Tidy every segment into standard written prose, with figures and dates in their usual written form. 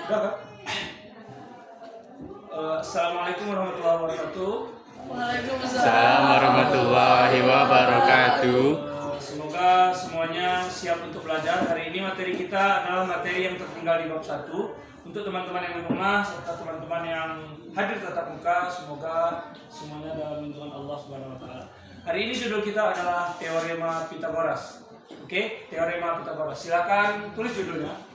Udah kan? Assalamualaikum warahmatullahi wabarakatuh. Waalaikumsalam warahmatullahi wabarakatuh. Semoga semuanya siap untuk belajar. Hari ini materi kita adalah materi yang tertinggal di bab 1. Untuk teman-teman yang di rumah serta teman-teman yang hadir tatap muka, semoga semuanya dalam lindungan Allah Subhanahu wa taala. Hari ini judul kita adalah Teorema Pythagoras. Oke, Teorema Pythagoras. Silakan tulis judulnya.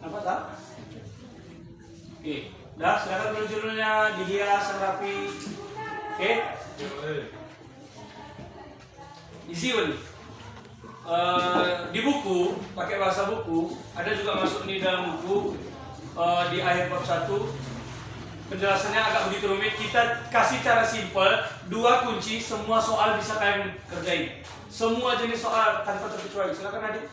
Apa tak? Oke, dah silakan tulis judulnya, dihias rapi. Oke. Easy one. Di buku, pakai bahasa buku, ada juga masuk di dalam buku di akhir bab 1. Penjelasannya agak begitu rumit. Kita kasih cara simple, 2 kunci, semua soal bisa kalian kerjain. Semua jenis soal tanpa terkecuali. Silakan adik.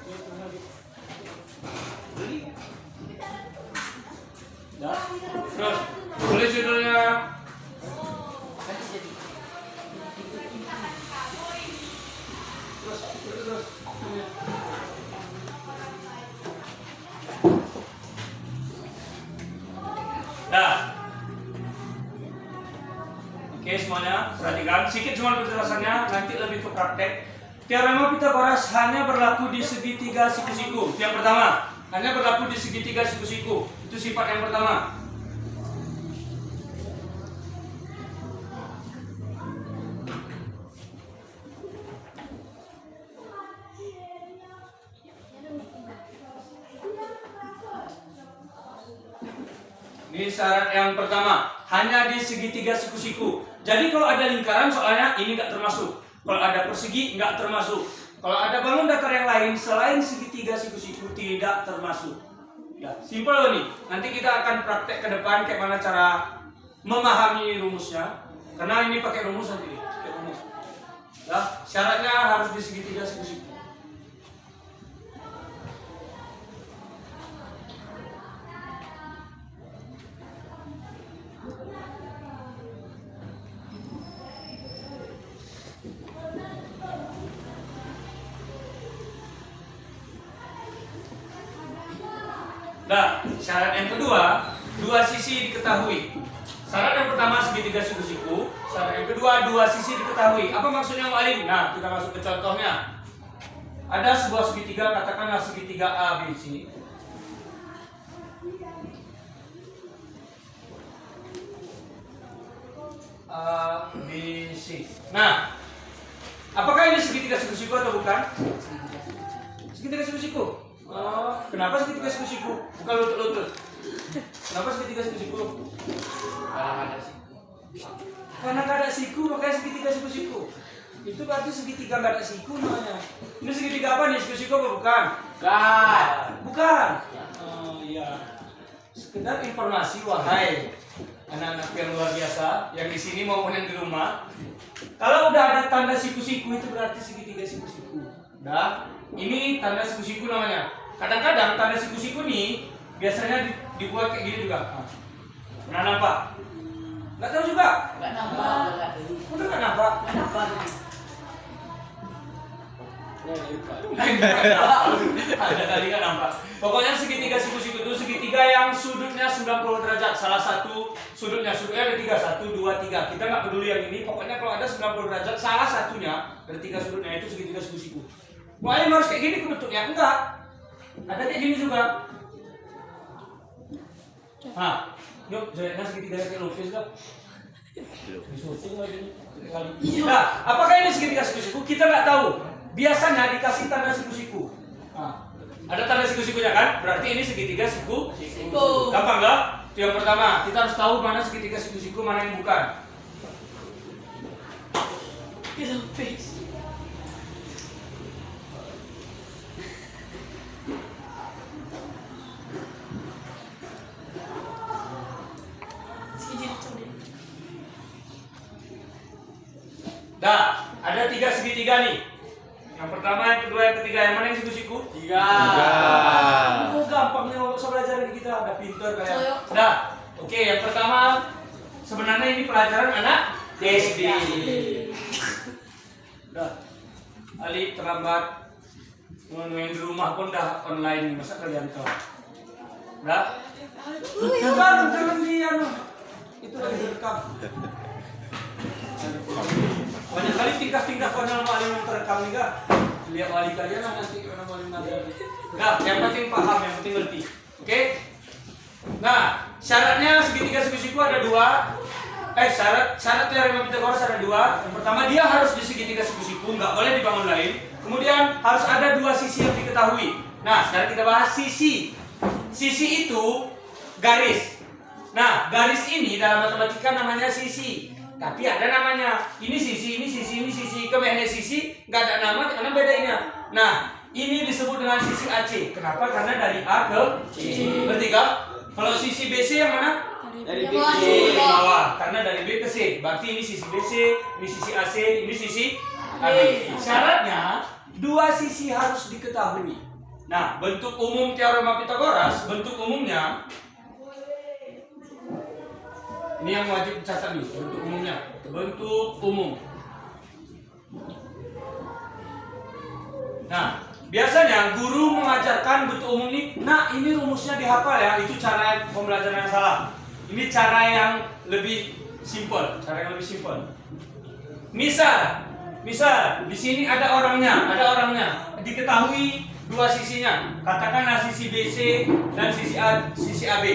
Dah. Terus tulis judulnya. Terus. Dah. Oke semuanya, perhatikan. Sedikit cuma penjelasannya, nanti lebih ke praktek. Teorema Pythagoras hanya berlaku di segitiga siku-siku. Yang pertama, hanya berlaku di segitiga siku-siku. Itu sifat yang pertama. Ini syarat yang pertama, hanya di segitiga siku-siku. Jadi kalau ada lingkaran soalnya ini nggak termasuk. Kalau ada persegi nggak termasuk. Kalau ada balon datar yang lain selain segitiga siku-siku tidak termasuk. Ya, simpel nih. Nanti kita akan praktek ke depan kayak mana cara memahami rumusnya. Karena ini pakai rumus nanti. Pakai rumus. Ya, syaratnya harus di segitiga siku-siku. Nah, syarat yang kedua, 2 sisi diketahui. Syarat yang pertama segitiga siku-siku, syarat yang kedua 2 sisi diketahui. Apa maksudnya Mu'alim? Nah, kita masuk ke contohnya. Ada sebuah segitiga, katakanlah segitiga A, B, C. A, B, C. Nah, apakah ini segitiga siku-siku atau bukan? Segitiga siku-siku. Oh, kenapa segitiga siku-siku? Bukan lutut-lutut. Kenapa segitiga siku-siku? Karena nggak ada siku, makanya segitiga siku-siku. Itu berarti segitiga nggak ada siku namanya. Ini segitiga apa nih? Siku-siku apa bukan? Bukan. Oh iya. Sekedar informasi wahai anak-anak yang luar biasa yang di sini maupun yang di rumah. Kalau udah ada tanda siku-siku itu berarti segitiga siku-siku. Nah, ini tanda siku-siku namanya. Kadang-kadang tanda siku-siku nih biasanya dibuat kayak gini juga. Pernah nampak? Nggak tahu juga? Nggak nampak. Udah nggak nampak? Nggak nampak. Ada kali nggak nampak. Pokoknya segitiga siku-siku itu segitiga yang sudutnya 90 derajat. Salah satu sudutnya ada 3, 1, 2, 3. Kita nggak peduli yang ini. Pokoknya kalau ada 90 derajat, salah satunya dari 3 sudutnya itu segitiga siku-siku. Wah, ini harus kayak gini bentuknya? Enggak. Ada kayak gini juga. Nah, yuk jeleknya segitiga kayak lukis enggak? Disuting lagi. Nah, apakah ini segitiga siku-siku? Kita nggak tahu. Biasanya dikasih tanda siku-siku. Nah, ada tanda siku-sikunya kan? Berarti ini segitiga siku-siku. Gampang nggak? Itu yang pertama. Kita harus tahu mana segitiga siku-siku, mana yang bukan. Dah, ada 3 segitiga nih. Yang pertama, yang kedua, yang ketiga. Yang mana yang siku-siku? 3. 3. Oh, gampangnya usah belajar di kita. Udah pintar kalian. Udah. Oke, yang pertama sebenarnya ini pelajaran anak SD. Udah. Ali terlambat. Main di rumah pun dah online. Masa kalian tahu? Udah. Baru jangan dia itu lagi direkam. Banyak kali tingkah-tingkah konyol wali yang terekam nih kak. Lihat wali kalian lah nanti orang wali nanti. Nah, yang penting paham, yang penting ngerti. Oke? Nah, syaratnya segitiga siku-siku ada 2. Syarat teorema Pythagoras ada 2. Yang pertama dia harus di segitiga siku-siku, nggak boleh dibangun lain. Kemudian harus ada 2 sisi yang diketahui. Nah, sekarang kita bahas sisi. Sisi itu garis. Nah, garis ini dalam matematika namanya sisi. Tapi ada namanya. Ini sisi, ini sisi, ini sisi. Kemudian sisi nggak ada nama karena bedanya. Nah, ini disebut dengan sisi AC. Kenapa? Karena dari A ke C. Berarti kak? Kalau sisi BC yang mana? Dari B ke bawah. Karena dari B ke C. Berarti ini sisi BC, ini sisi AC, ini sisi AB. Syaratnya 2 sisi harus diketahui. Nah, bentuk umum teorema Pythagoras, bentuk umumnya ini yang wajib dicatat nih, bentuk umumnya. Bentuk umum. Nah, biasanya guru mengajarkan bentuk umum ini. Nah, ini rumusnya dihafal ya. Itu cara pembelajaran yang salah. Ini cara yang lebih simpel, Misal di sini ada orangnya, diketahui 2 sisinya. Katakanlah sisi BC dan sisi AB.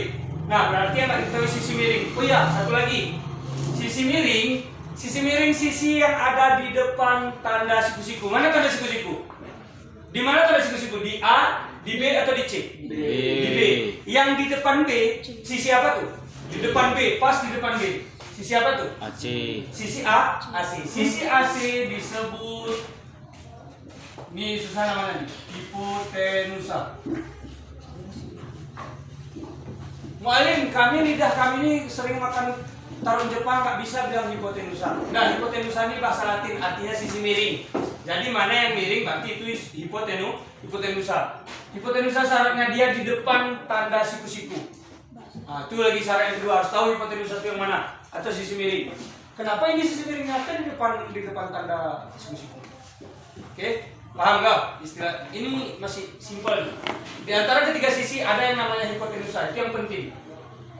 Nah, berarti yang tak diketahui sisi miring. Oh iya, satu lagi. Sisi miring sisi yang ada di depan tanda siku-siku. Mana tanda siku-siku? Di mana tanda siku-siku? Di A, di B atau di C? B. Di B. Yang di depan B, sisi apa tuh? Di depan B, pas di depan B. Sisi apa tuh? AC. Sisi A, AC. Sisi AC disebut, ini susah namanya nih, hipotenusa. Mualim, lidah kami ini sering makan tarung Jepang, nggak bisa bilang hipotenusa. Nah, hipotenusa ini bahasa Latin, artinya sisi miring. Jadi mana yang miring berarti itu hipotenusa. Hipotenusa syaratnya dia di depan tanda siku-siku. Nah, itu lagi syarat yang kedua, harus tahu hipotenusa itu yang mana atau sisi miring. Kenapa ini sisi miringnya kan di depan tanda siku-siku? Oke, paham nggak istilah? Ini masih simpel. Di antara ketiga sisi ada yang namanya hipotenusa, itu yang penting.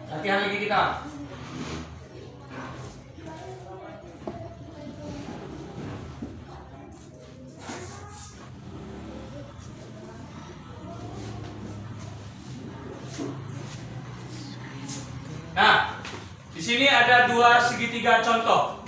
Latihan lagi kita. Nah, di sini ada 2 segitiga contoh.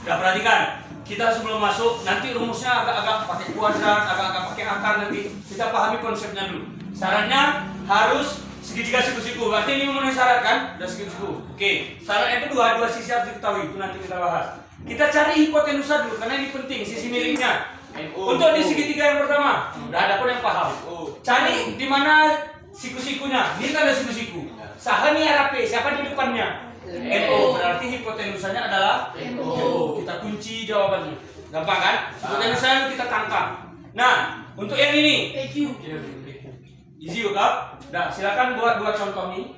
Udah perhatikan. Kita sebelum masuk nanti rumusnya agak-agak pakai kuadrat, agak-agak pakai akar nanti. Kita pahami konsepnya dulu. Syaratnya harus segitiga siku-siku. Berarti ini memenuhi syarat kan? Udah siku-siku. Oke. Syarat yang kedua, 2 sisi harus diketahui. Itu nanti kita bahas. Kita cari hipotenusa dulu karena ini penting, sisi miringnya. Untuk di segitiga yang pertama, udah ada pun yang paham. Cari di mana siku-sikunya. Ini tanda siku-siku. Saha nih arah P, siapa di depannya? NO, berarti hipotenusanya adalah NO. Kita kunci jawabannya. Gampang kan? Hipotenusanya kita tangkap. Nah, untuk yang ini easy kan? Nah, silakan buat 2 contoh nih.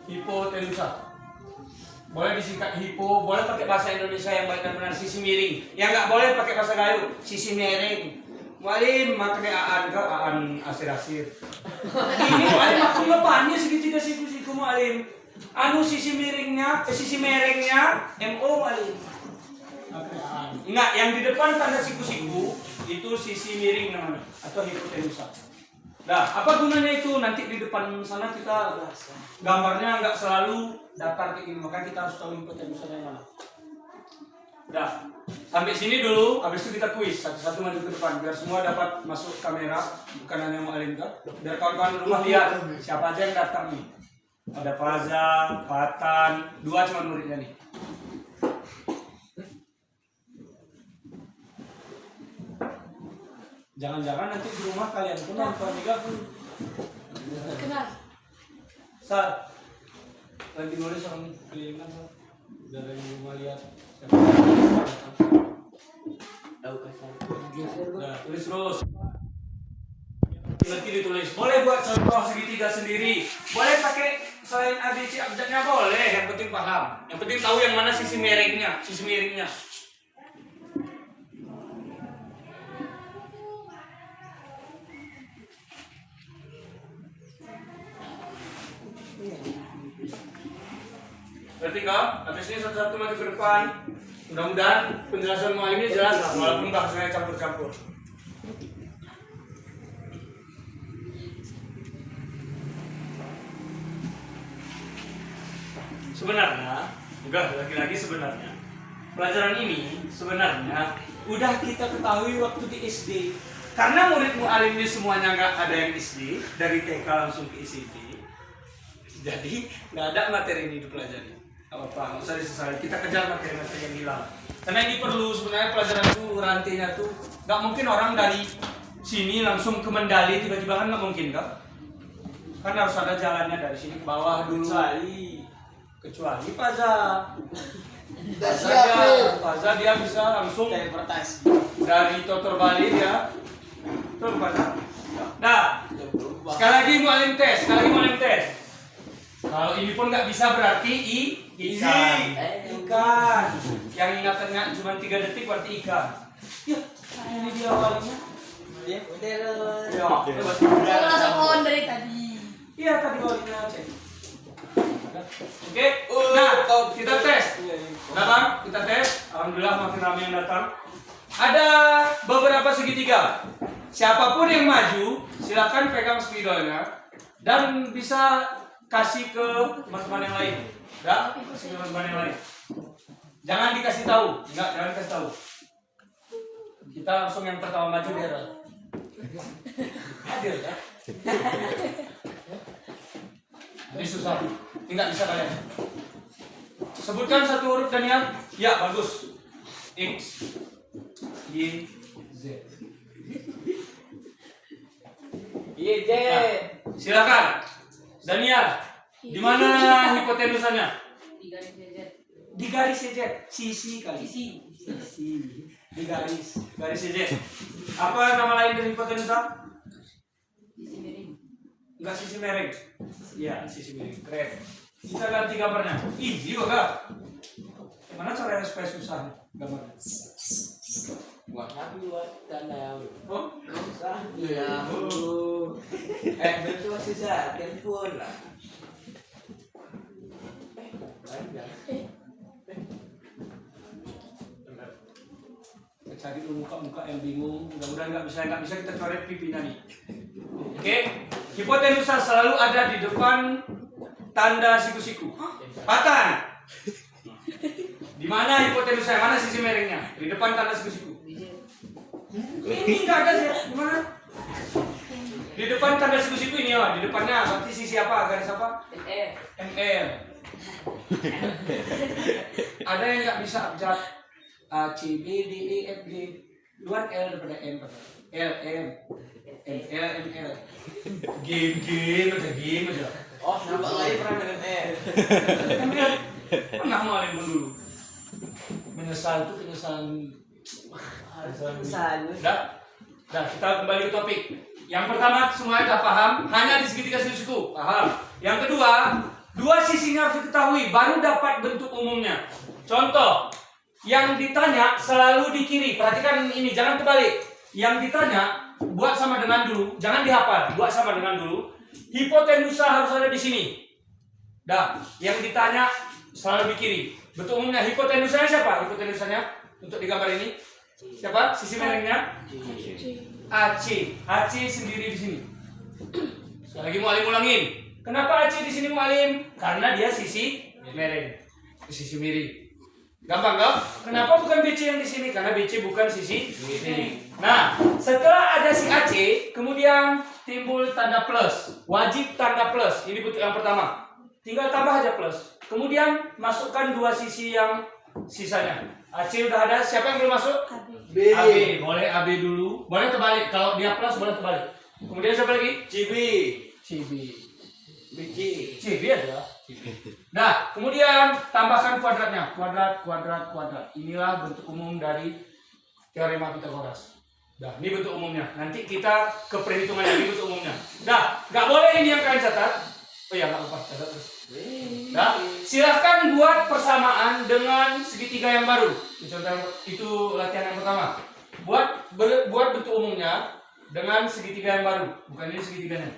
Hipotenusa. Boleh disingkat hipo, boleh pakai bahasa Indonesia yang baik dan benar, sisi miring. Yang nggak boleh pakai bahasa Gayo, sisi miring. Walim makanya aan asir-asir. Ini walim aku ngepannya segitiga siku-siku walim. Anu sisi miringnya, sisi merengnya MO walim. Enggak, yang di depan tanda siku-siku itu sisi miring namanya atau hipotenusa. Nah, apa gunanya itu? Nanti di depan sana kita gambarnya nggak selalu datar kayak gini, makanya kita harus tahu hipotenusanya yang mana. Udah, sampai sini dulu, habis itu kita kuis satu-satu maju ke depan biar semua dapat masuk kamera, bukan hanya Mualim kan? Biar kawan-kawan rumah lihat siapa aja yang datang nih. Ada Faza, Fatan, 2 cuma muridnya nih. Jangan-jangan nanti di rumah kalian pun nonton juga pun. Kenal. Sal, lagi nulis orang kelilingan, udah dari rumah lihat. Terus nanti ditulis. Boleh buat contoh segitiga sendiri. Boleh pakai selain ABC abjadnya boleh. Yang penting paham. Yang penting tahu yang mana sisi miringnya, sisi miringnya. Berarti kau, habis ini satu-satu maju ke depan. Mudah-mudahan penjelasan mualim ini jelas, walaupun bahasanya campur-campur. Sebenarnya, enggak lagi-lagi sebenarnya. Pelajaran ini sebenarnya udah kita ketahui waktu di SD. Karena murid mualim ini semuanya nggak ada yang SD, dari TK langsung ke SMP. Jadi nggak ada materi ini dipelajari. Apa-apa, nggak usah disesali. Kita kejar materi-materi yang hilang. Karena ini perlu sebenarnya pelajaran itu rantainya tuh nggak mungkin orang dari sini langsung ke Mendali tiba-tiba kan nggak mungkin kan? Kan harus ada jalannya dari sini ke bawah dulu. Kecuali Faza dia bisa langsung dari Totor Bali dia tuh Faza. Nah, sekali lagi mualim tes. Kalau ini pun nggak bisa berarti ikan. Yang ingatannya cuma 3 detik berarti ikan. Ya, ini dia awalnya. Saya langsung on dari tadi. Iya tadi awalnya cek. Oke, nah kita tes. Datang, kita tes. Alhamdulillah makin ramai yang datang. Ada beberapa segitiga. Siapapun yang maju, silakan pegang spidolnya dan bisa kasih ke teman-teman yang lain. Ya, kasih ke teman-teman yang lain. Jangan dikasih tahu, jangan dikasih tahu. Kita langsung yang pertama maju biar adil ya. Ini susah, nggak bisa kalian. Sebutkan satu huruf Daniel. Ya, bagus. X, Y, Z. Y, Z. Nah, silakan. Daniel, di mana hipotenusanya? Di garis Z. Sisi kali. Sisi. Di garis Z. Apa nama lain dari hipotenusa? Enggak sisi miring. Iya, sisi miring. Keren. Kita ganti gambarnya. Easy juga. Gimana caranya supaya susah gambarnya? Buat tanam. Oh, Susah. Ya. Betul susah. Telepon lah. Kita cari dulu muka-muka yang bingung. Mudah-mudahan nggak bisa kita coret pipinya nih. Oke, hipotenusa selalu ada di depan tanda siku-siku. Patan. Di mana hipotenusa? Mana sisi miringnya? Di depan tanda siku-siku. Ini nggak ada sih. Di mana? Di depan tanda siku-siku ini ya. Di depannya berarti sisi apa? Garis apa? ML. Ada yang nggak bisa abjad A, C, B, D, E, F, G. Luar L daripada M. L, M. ML. Game aja. Oh, nampak lagi pernah dengan ML. Pernah maling dulu. Menyesal itu penyesalan. Dah, kita kembali ke topik. Yang pertama semua sudah paham, hanya di segitiga siku. Paham. Yang kedua, dua sisinya harus diketahui, baru dapat bentuk umumnya. Contoh, yang ditanya selalu di kiri. Perhatikan ini, jangan kebalik. Yang ditanya buat sama dengan dulu, jangan dihafal, buat sama dengan dulu. Hipotenusa harus ada di sini. Dah, yang ditanya selalu di kiri. Bentuk umumnya hipotenusanya siapa? Hipotenusanya untuk di gambar ini siapa? Sisi miringnya AC. AC sendiri di sini. Sekali lagi mualim ulangin. Kenapa AC di sini mualim? Karena dia sisi miring. Sisi miring. Gampang kan? Kenapa bukan BC yang di sini? Karena BC bukan sisi miring. Nah, setelah ada si AC, kemudian timbul tanda plus. Wajib tanda plus. Ini bentuk yang pertama. Tinggal tambah aja plus. Kemudian masukkan dua sisi yang sisanya. AC udah ada. Siapa yang belum masuk? B. AB. Boleh AB dulu. Boleh terbalik. Kalau dia plus boleh terbalik. Kemudian siapa lagi? CB. CB. BJ. CB ada. Nah, kemudian tambahkan kuadratnya. Kuadrat. Inilah bentuk umum dari teorema Pythagoras. Dah, ini bentuk umumnya. Nanti kita ke perhitungannya, ini bentuk umumnya. Dah, nggak boleh ini yang kalian catat. Oh ya, nggak apa-apa, catat terus. Dah, silahkan buat persamaan dengan segitiga yang baru. Itu latihan yang pertama. Buat bentuk umumnya dengan segitiga yang baru. Bukan ini segitiganya.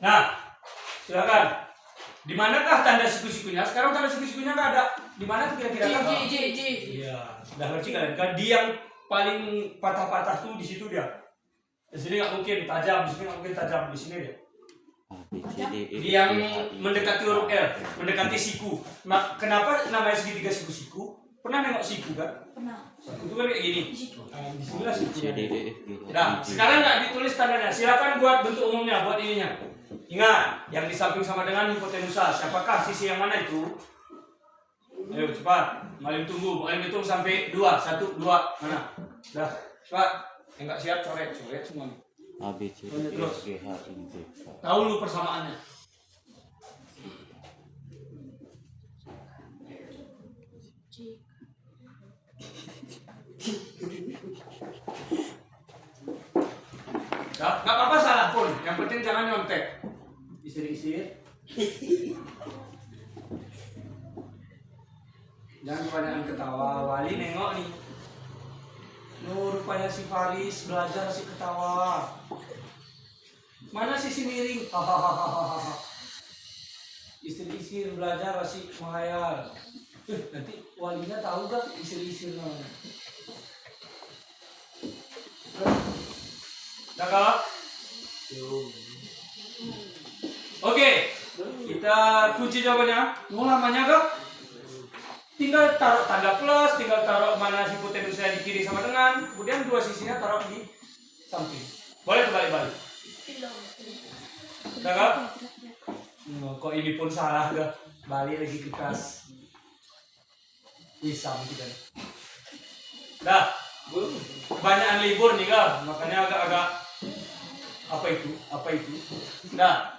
Nah, silakan. Di manakah tanda siku-sikunya? Sekarang tanda siku-sikunya nggak ada. Di mana tuh kira-kira? J. Iya, udah ngerti kalian kan? Di yang paling patah-patah tuh di situ dia. Di sini nggak mungkin tajam, di sini nggak mungkin tajam, di sini dia. Di yang mendekati huruf L, mendekati siku. Kenapa namanya segitiga siku-siku? Pernah nengok siku kan? Pernah. Itu kan kayak gini. Nah, di sinilah sikunya. gitu. Nah, sekarang nggak ditulis tandanya. Silakan buat bentuk umumnya, buat ininya. Ingat, yang di samping sama dengan hipotenusa. Siapakah sisi yang mana itu? Ayo cepat. Malim tunggu. Malim hitung sampai 2. 1, 2. Mana? Dah, cepat. Yang nggak siap coret semua. A B C D E F G H I J K. Tahu lu persamaannya. Nggak apa-apa salah pun. Yang penting jangan nyontek. Isir-isir. Jangan kebanyakan ketawa. Wali nengok nih. Rupanya si Faris belajar si ketawa. Mana sisi miring? Hahaha. Isir-isir belajar si menghayal. Nanti walinya tahu gak isir-isir namanya? Dah kak? Oke, kita kunci jawabannya. Mau lamanya kak? Tinggal taruh tanda plus, tinggal taruh mana hipotenusnya di kiri sama dengan, kemudian dua sisinya taruh di samping. Boleh terbalik-balik. Dah kak? Kok ini pun salah gak? Balik lagi ke kelas. Bisa kita. Dah, kebanyakan libur nih kak, makanya agak-agak apa itu? Nah,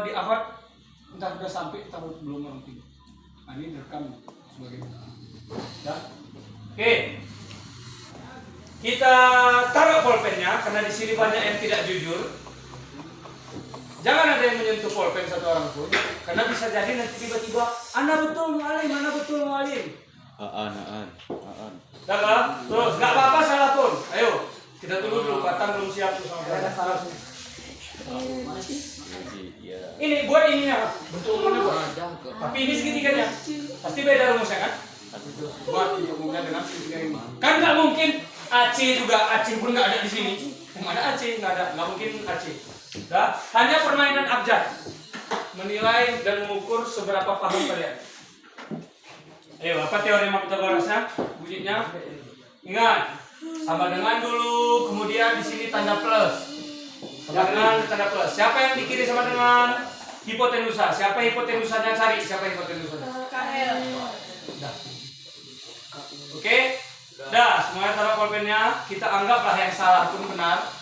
di akad entah udah sampai atau belum mungkin. Nah, ini direkam sebagai. Dah, oke. Kita taruh pulpennya karena di sini banyak yang tidak jujur. Jangan ada yang menyentuh pulpen satu orang pun, karena bisa jadi nanti tiba-tiba Anda betul mualim. Aan. Dah kak? Terus nggak apa-apa salah pun. Ayo kita tunggu dulu. Batang belum siap tuh sama salah. Ini buat ininya, bentuk umumnya buat. Tapi ini segitiganya. Pasti beda rumusnya kan? Buat bentuk umumnya dengan segitiga ini. Kan nggak mungkin AC pun nggak ada di sini. Mana AC? Nggak ada, nggak mungkin AC. Dah, hanya permainan abjad. Menilai dan mengukur seberapa paham kalian. Ayo, apa teorema Pythagorasnya? Bunyinya? Ingat, sama dengan dulu, kemudian di sini tanda plus. Sama dengan tanda plus. Siapa yang di kiri sama dengan hipotenusa? Siapa hipotenusanya cari? Siapa hipotenusanya? KL. Dah. Oke? Dah, semuanya taruh pulpennya. Kita anggaplah yang salah pun benar.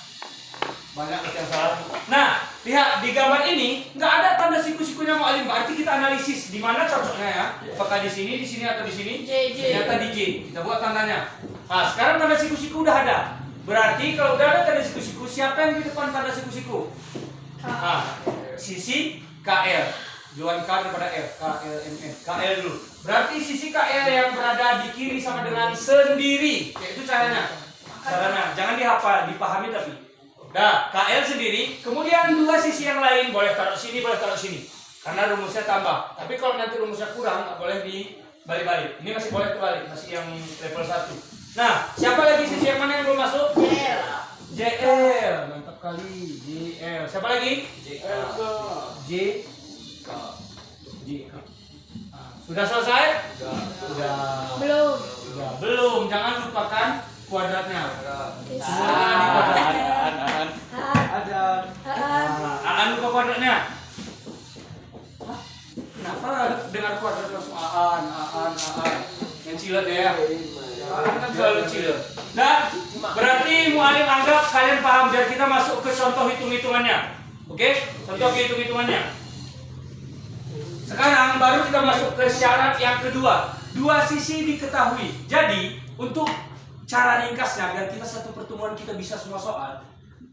Banyak yang salah. Nah, lihat di gambar ini nggak ada tanda siku-sikunya mualim. Berarti kita analisis di mana cocoknya ya. Apakah di sini atau di sini? J. Ternyata di J. Kita buat tandanya. Nah, sekarang tanda siku-siku udah ada. Berarti kalau udah ada tanda siku-siku, siapa yang di depan tanda siku-siku? Nah, sisi KL. Jawaban K daripada L. KLMN. KL dulu. Berarti sisi KL yang berada di kiri sama dengan sendiri. Yaitu caranya. Jangan dihafal, dipahami tapi. Nah, KL sendiri, kemudian dua sisi yang lain boleh taruh sini, boleh taruh sini. Karena rumusnya tambah. Tapi kalau nanti rumusnya kurang, nggak boleh dibalik-balik. Ini masih boleh terbalik, masih yang level 1. Nah, siapa lagi sisi yang mana yang belum masuk? JL. Mantap kali. JL. Siapa lagi? JK. Nah, sudah selesai? Sudah. Belum. Jangan lupakan kuadratnya. Ini kuadratnya. Aan lupa kuadratnya. Kenapa dengar kuadrat langsung aan? Yang silat ya. Kan selalu chill. Nah, berarti mu'alim anggap kalian paham biar kita masuk ke contoh hitung-hitungannya. Oke? Contoh hitung-hitungannya. Sekarang baru kita masuk ke syarat yang kedua. Dua sisi diketahui. Jadi, untuk cara ringkasnya biar kita satu pertemuan kita bisa semua soal.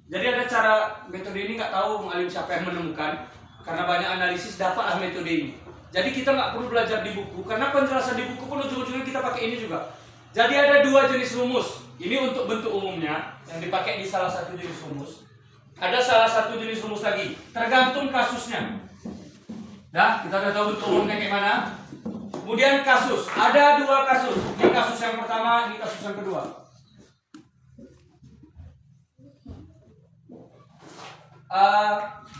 Jadi ada cara metode ini nggak tahu mu'alim siapa yang menemukan. Karena banyak analisis dapatlah metode ini. Jadi kita nggak perlu belajar di buku karena penjelasan di buku pun ujung-ujungnya kita pakai ini juga. Jadi ada dua jenis rumus. Ini untuk bentuk umumnya yang dipakai di salah satu jenis rumus. Ada salah satu jenis rumus lagi, tergantung kasusnya. Nah, kita udah tahu bentuk umumnya kayak mana. Kemudian kasus, ada dua kasus. Ini kasus yang pertama, ini kasus yang kedua. A,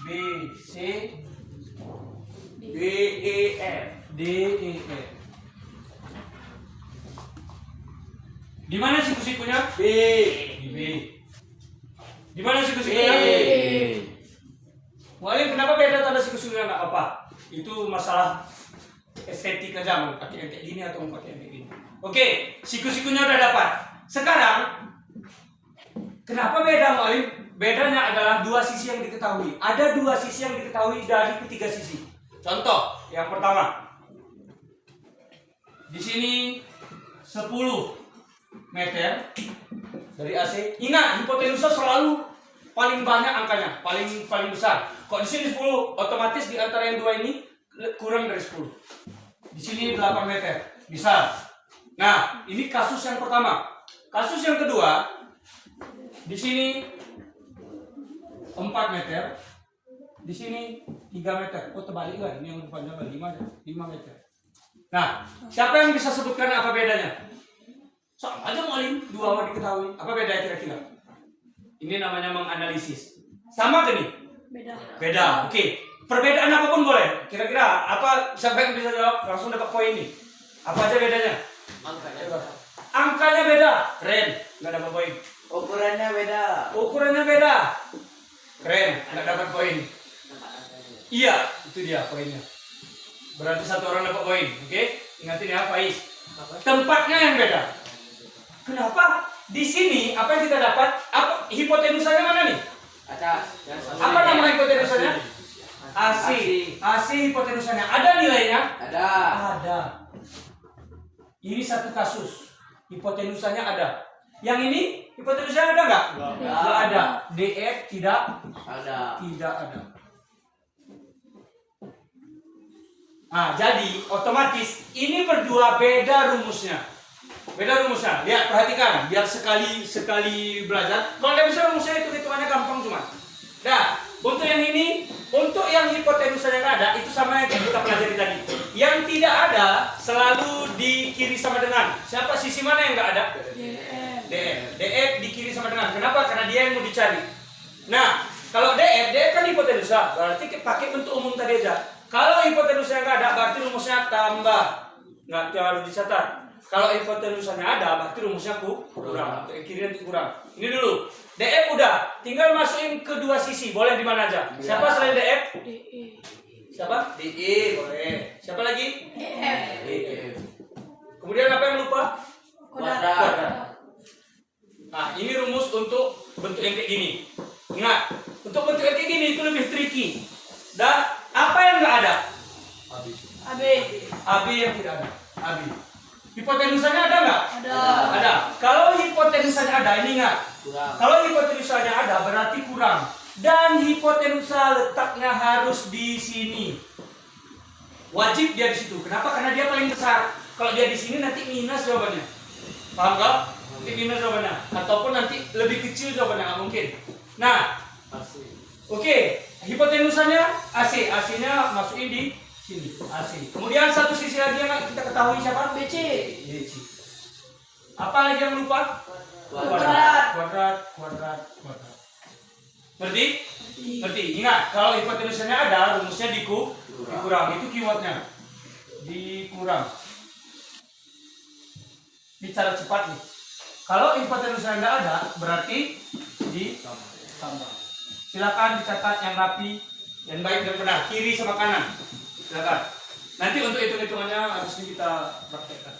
B, C, D, E, F. D, E, F. Di mana siku-sikunya? B. Di B. Di mana siku-sikunya? B. Mu'alim, kenapa beda tanda siku-sikunya? Nggak apa-apa. Itu masalah estetik aja, mau pakai yang kayak gini atau mau pakai yang kayak gini. Oke, siku-sikunya udah dapat. Sekarang, kenapa beda Mu'alim? Bedanya adalah dua sisi yang diketahui. Ada dua sisi yang diketahui dari ketiga sisi. Contoh, yang pertama. Di sini 10 meter dari AC. Ingat, hipotenusa selalu paling banyak angkanya, paling besar. Kok di sini 10, otomatis di antara yang dua ini kurang dari 10. Di sini 8 meter, bisa. Nah, ini kasus yang pertama. Kasus yang kedua, di sini 4 meter, di sini 3 meter. Oh, terbalik kan? Ini yang depannya 5 meter. Nah, siapa yang bisa sebutkan apa bedanya? Sama aja Mu'alim, dua awal diketahui. Apa beda kira-kira? Ini namanya menganalisis. Sama gak nih? Beda. Beda, oke. Perbedaan apapun boleh. Kira-kira apa? Siapa yang bisa jawab? Langsung dapat poin nih. Apa aja bedanya? Angkanya beda. Keren, nggak dapat poin. Ukurannya beda. Ukurannya beda. Keren, nggak dapat poin. Iya, itu dia poinnya. Berarti satu orang dapat poin, oke? Ingatin ya, Faiz. Tempatnya yang beda. Kenapa? Di sini apa yang kita dapat? Apa hipotenusanya mana nih? Atas. Apa nama hipotenusanya? AC. AC hipotenusanya ada nilainya? Ada. Ada. Ini satu kasus. Hipotenusanya ada. Yang ini hipotenusanya ada nggak? Nggak ada. DF tidak Ada. tidak ada. Nah, jadi otomatis ini berdua beda rumusnya. Beda rumusnya. Lihat, perhatikan. Biar sekali belajar. Kalau nggak bisa rumusnya itu hitungannya gampang cuma. Nah, untuk yang ini, untuk yang hipotenusanya nggak ada, itu sama yang kita pelajari tadi. Yang tidak ada selalu di kiri sama dengan. Siapa sisi mana yang nggak ada? DF. DF di kiri sama dengan. Kenapa? Karena dia yang mau dicari. Nah, kalau DF kan hipotenusa. Berarti pakai bentuk umum tadi aja. Kalau hipotenusa nggak ada, berarti rumusnya tambah. Nggak harus dicatat. Kalau hipotenusanya ada, berarti rumusnya kurang. Untuk kiri nanti kurang. Ini dulu. DF udah, tinggal masukin kedua sisi. Boleh di mana aja. Siapa selain DF? DE. Siapa? DE, boleh. Siapa lagi? EF. DF. Kemudian apa yang lupa? Kuadrat. Nah, ini rumus untuk bentuk yang kayak gini. Ingat, untuk bentuk yang kayak gini itu lebih tricky. Dan apa yang nggak ada? AB. AB yang tidak ada. AB. Hipotenusanya ada nggak? Ada. Ada. Kalau hipotenusanya ada, ini ingat. Kurang. Kalau hipotenusanya ada, berarti kurang. Dan hipotenusa letaknya harus di sini. Wajib dia di situ. Kenapa? Karena dia paling besar. Kalau dia di sini nanti minus jawabannya. Paham nggak? Nanti minus jawabannya. Ataupun nanti lebih kecil jawabannya, nggak mungkin. Nah, oke. Hipotenusanya AC. AC-nya masukin di sini. AC. Kemudian satu sisi lagi yang kita ketahui siapa? BC. BC. Apa lagi yang lupa? Kuadrat. Kuadrat. Ngerti? Ngerti. Ingat, kalau hipotenusanya ada, rumusnya dikurang. Itu keywordnya. Dikurang. Bicara cepat nih. Kalau hipotenusanya tidak ada, berarti ditambah. Silakan dicatat yang rapi, yang baik dan benar, kiri sama kanan. Silakan. Nanti untuk hitung-hitungannya harus kita praktekkan.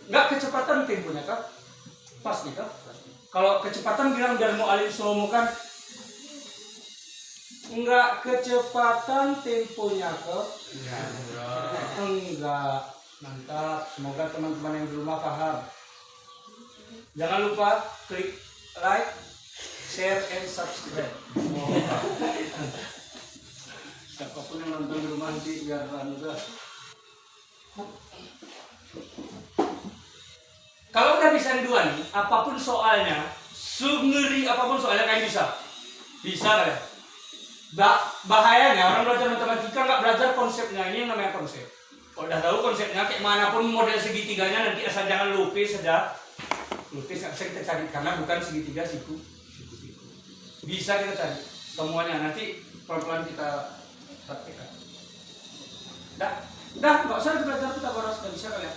Enggak kecepatan temponya kah? Pas nih kah? Kalau kecepatan bilang biar mau alih slow mo kan? Enggak kecepatan temponya kah? Enggak. Mantap. Semoga teman-teman yang di rumah paham. Jangan lupa klik like, share, and subscribe. Siapapun yang nonton di rumah nanti biar mudah. Kalau udah bisa dua nih, apapun soalnya, sungeri apapun soalnya kalian bisa kalian. Bahayanya orang belajar matematika nggak belajar konsepnya, ini yang namanya konsep. Kalau udah tahu konsepnya, kayak manapun model segitiganya nanti asal jangan lupis saja. Lupis nggak bisa kita cari karena bukan segitiga siku. Bisa kita cari semuanya, nanti pelan-pelan kita praktekkan. Dah nggak usah belajar kita boros, nggak bisa kalian.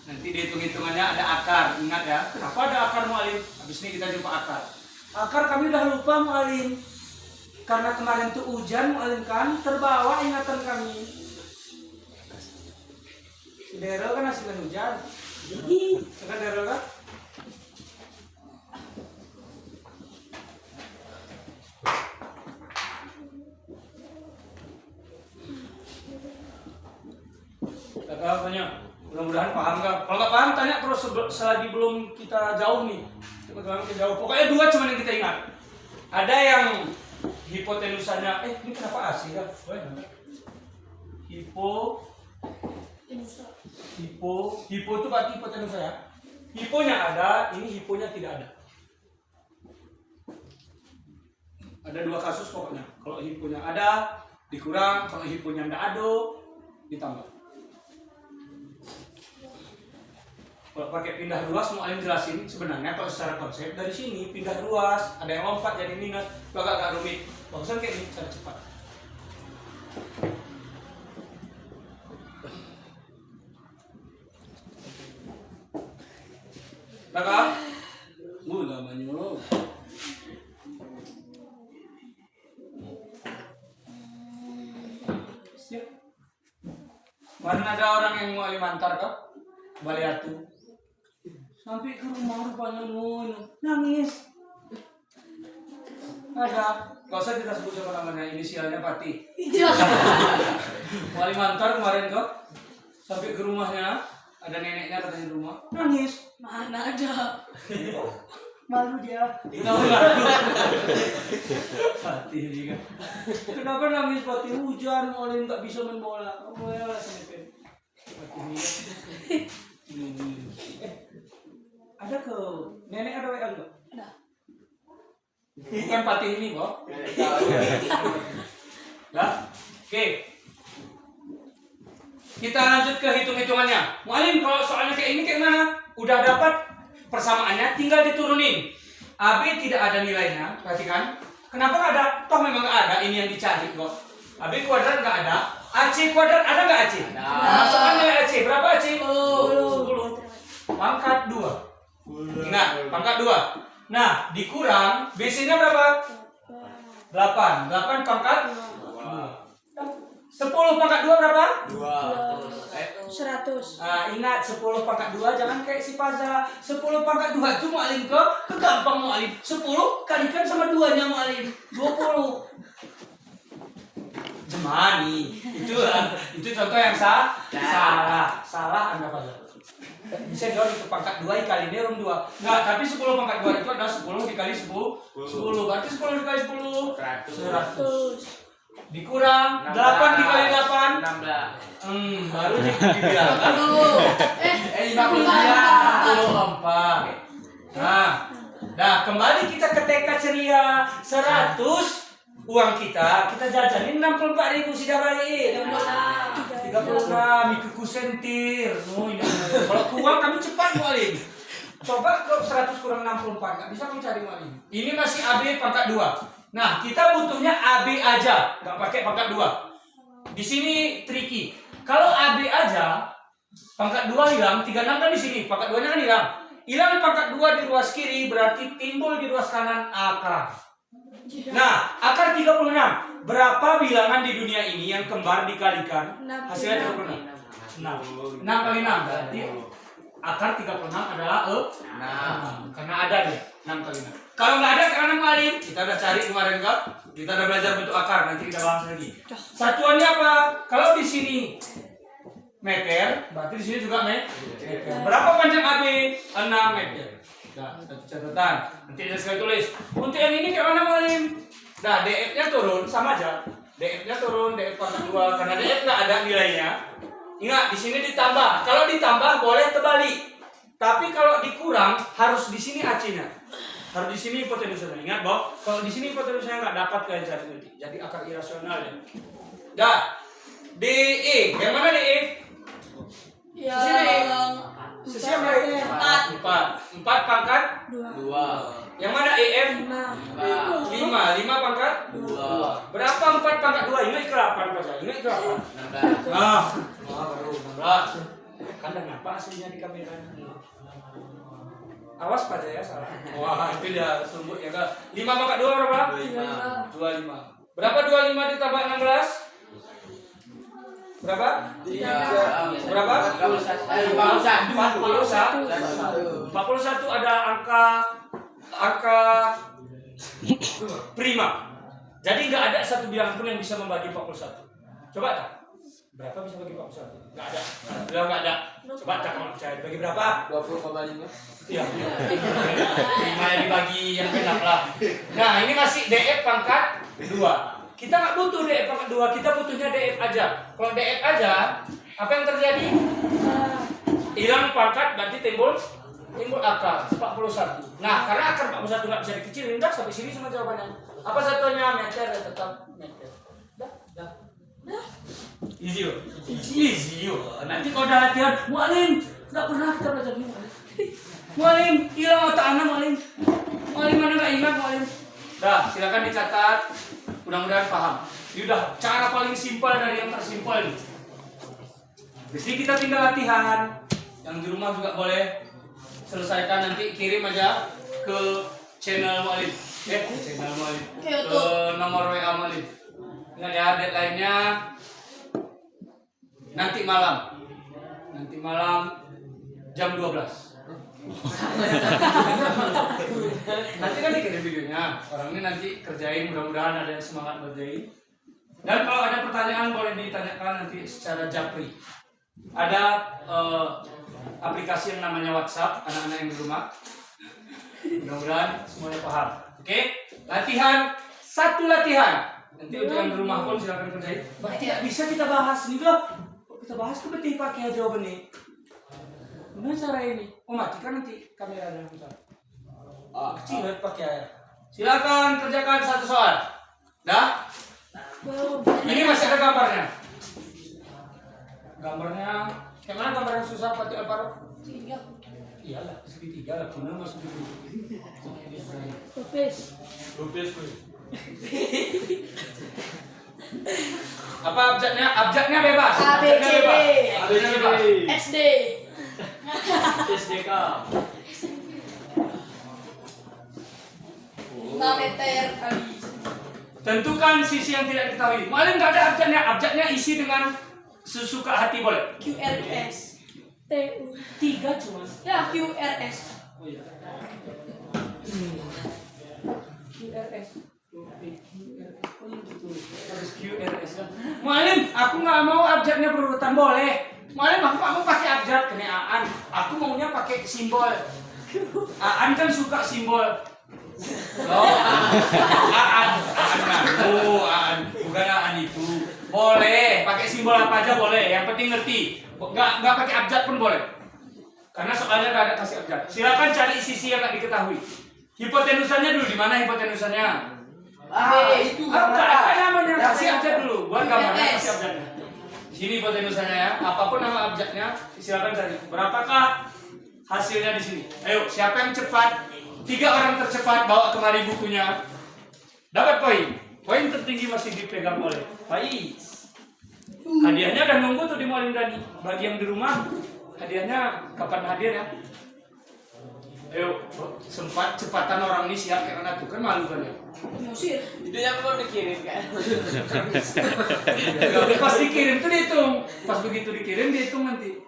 Nanti dihitung-hitungannya ada akar, ingat ya. Kenapa ada akar mu'alim? Habis ini kita jumpa akar. Akar kami udah lupa mu'alim. Karena kemarin tuh hujan mu'alim kan, terbawa ingatan kami. Si Daryl kan hasilkan hujan. Kan Daryl kan? Kakak tanya, mudah-mudahan paham kan? Kalau nggak paham tanya terus selagi belum kita jauh nih. Teman-teman kita jauh. Pokoknya dua cuma yang kita ingat. Ada yang hipotenusanya, ini kenapa asli kan? Hipo itu berarti hipotenusa ya. Hiponya ada, ini hiponya tidak ada. Ada dua kasus pokoknya. Kalau hiponya ada, dikurang. Kalau hiponya tidak ada, ditambah. Kalau pakai pindah ruas, mau Alim jelasin sebenarnya kalau secara konsep dari sini pindah ruas, ada yang lompat jadi minus, itu agak rumit. Bagusnya kayak ini cara cepat. Kakak, namanya. Siap. Mana ada orang yang mau Alim antar kak? Baliatu. Sampai ke rumah rupanya nangis. Ada. Gak usah kita sebut siapa namanya, inisialnya Pati. Wali mantar kemarin kok. Sampai ke rumahnya, ada neneknya katanya di rumah. Nangis. Mana ada? Malu dia. Pati ini kan. Kenapa nangis Pati? Hujan, Olin gak bisa main bola. Oh ya, senepen. Pati ini. Ada ke nenek ada WA enggak? Ada. Bukan Patih ini kok. Nah, oke. Kita lanjut ke hitung-hitungannya. Mu'alim kalau soalnya kayak ini kayak mana? Udah dapat persamaannya, tinggal diturunin. AB tidak ada nilainya, perhatikan. Kenapa nggak ada? Toh memang nggak ada. Ini yang dicari kok. AB kuadrat nggak ada. AC kuadrat ada nggak AC? Ada. Masukkan nilai AC. Berapa AC? 10. Pangkat 2. Ingat, pangkat 2. Nah, dikurang, BC-nya berapa? 8. 8 pangkat 2. 10 pangkat 2 berapa? 100. Nah, ingat 10 pangkat 2 jangan kayak si Paza. 10 pangkat 2 itu mu'alim ke gampang mu'alim. 10 kalikan sama 2-nya mu'alim. 20. Jemani. Itu contoh yang salah Anda Paza. Bisa jauh itu pangkat 2 dikali rum 2. Enggak, tapi 10 pangkat 2 itu adalah 10 dikali 10. 10. Berarti 10 dikali 10 100. Dikurang 8 dikali 8 16. baru dibilang kan? 54. Nah, kembali kita ke TK ceria 100 uang kita jajanin 64.000 sudah balik. 36 ikut sentir. Oh, ini. Kalau uang kami cepat mualim. Coba kalau 100 kurang 64 nggak bisa kami cari mualim. Ini masih AB pangkat 2. Nah, kita butuhnya AB aja, nggak pakai pangkat 2. Di sini tricky. Kalau AB aja, pangkat 2 hilang, 36 kan di sini, pangkat 2-nya kan hilang. Hilang pangkat 2 di ruas kiri, berarti timbul di ruas kanan akar. Nah, akar 36. Berapa bilangan di dunia ini yang kembar dikalikan? Hasilnya 36. 6 kali 6 berarti Akar 36 adalah 6. karena ada dia 6 kali 6. Kalau nggak ada karena Mualim, kita udah cari kemarin kan? Kita udah belajar bentuk akar, nanti kita bahas lagi. Satuannya apa? Kalau di sini meter, berarti di sini juga meter. Berapa panjang AB? 6 meter. Nah, satu catatan. Nanti ada sekali tulis. Untuk yang ini kayak mana Mualim? Nah, DF-nya turun sama aja. DF-nya turun, DF pangkat 2 karena DF nggak ada nilainya. Ingat, di sini ditambah. Kalau ditambah boleh terbalik. Tapi kalau dikurang harus di sini AC-nya. Harus di sini hipotenusanya. Ingat, Bob, kalau di sini hipotenusanya nggak dapat kalian cari nanti. Jadi akar irasional ya. Dah. DE. Yang mana DE? Yang Siapa? 4 pangkat 2. yang mana EF? 5. 5 pangkat 2. berapa 4 pangkat 2? Ingat ke 8 saja. Ingat ke 8. 16. Baru 16. Kan dan apa aslinya di kamera? Awas pada ya salah. Wah, itu dia sumber ya kan. 5 pangkat 2 berapa? 25. Berapa 25 ditambah 16? Berapa? 3. Berapa? 41. 41 ada angka prima. Jadi nggak ada satu bilangan pun yang bisa membagi 41. Coba tak? Berapa bisa bagi 41? Nggak ada. Bilang nggak ada. Coba tak kalau percaya bagi berapa? 20,5. Iya. Prima yang dibagi yang benar lah. Nah ini masih DF pangkat 2. Kita nggak butuh DF pangkat 2, kita butuhnya DF aja. Kalau DF aja, apa yang terjadi? Hilang pangkat berarti timbul akar 41. Nah, karena akar 41 nggak bisa dikecilin, udah sampai sini semua jawabannya. Apa satunya? Meter ya tetap meter. Dah. Easy yo. Easy yo. Nanti kalau udah latihan, Mualim, nggak pernah kita belajar ini. Mualim, hilang otak anak Mualim. Mualim mana nggak ingat Mualim? Dah, silakan dicatat. Mudah-mudahan paham. Ini udah cara paling simpel dari yang tersimpel nih. Jadi kita tinggal latihan. Yang di rumah juga boleh selesaikan, nanti kirim aja ke channel Mualim. Channel Mualim. Ke nomor WA Mualim. Ingat ya, deadline-nya nanti malam. Nanti malam jam 12. Nanti kan dikirim videonya. Orang ini nanti kerjain, mudah-mudahan ada yang semangat ngerjain. Dan kalau ada pertanyaan boleh ditanyakan nanti secara japri. Ada aplikasi yang namanya WhatsApp, anak-anak yang di rumah. Mudah-mudahan semuanya paham. Oke? Latihan, satu latihan. Nanti untuk yang di rumah pun silakan kerjain. Berarti tidak bisa kita bahas nih loh. Kita bahas tuh berarti pakai jawaban nih. Gimana cara ini? Oh matikan nanti kameranya besar. Kecil banget pakai air. Silakan kerjakan satu soal. Dah? Ini masih ada gambarnya. Gambarnya, kayak mana gambar yang susah Pak Alvaro? Iyalah, segitiga lah. Gimana masuk dulu? Lupis. Apa abjadnya? Abjadnya bebas. ABCD. Abjadnya bebas. SD. SDK. 5 meter kali. Tentukan sisi yang tidak diketahui. Malah nggak ada abjadnya. Abjadnya isi dengan sesuka hati boleh. QRS. TU. 3 cuma. Ya, QRS. Oh iya. QRS. Harus QRS kan. Mualim, aku nggak mau abjadnya berurutan boleh. Mualim, aku nggak mau pakai abjad kenaan. Aku maunya pakai simbol. Aan kan suka simbol. Oh, Aan bukan Aan itu. Boleh, pakai simbol apa aja boleh. Yang penting ngerti. Nggak pakai abjad pun boleh. Karena soalnya nggak ada kasih abjad. Silakan cari sisi yang nggak diketahui. Hipotenusanya dulu, di mana hipotenusanya? Itu Apa namanya? Kasih abjad dulu. Buat gambarnya kasih abjadnya. Di sini hipotenusanya ya. Apapun nama abjadnya, silakan cari. Berapakah hasilnya di sini? Ayo, siapa yang cepat? 3 orang tercepat bawa kemari bukunya. Dapat poin. Poin tertinggi masih dipegang oleh Faiz. Hadiahnya udah nunggu tuh di Mualim Dani. Bagi yang di rumah, hadiahnya kapan hadir ya? Ayo, sempat cepatan orang ini siap karena tuh kan malu kan ya. Musir. Itu yang belum dikirim kan? Pas dikirim tuh dihitung. Pas begitu dikirim dihitung nanti.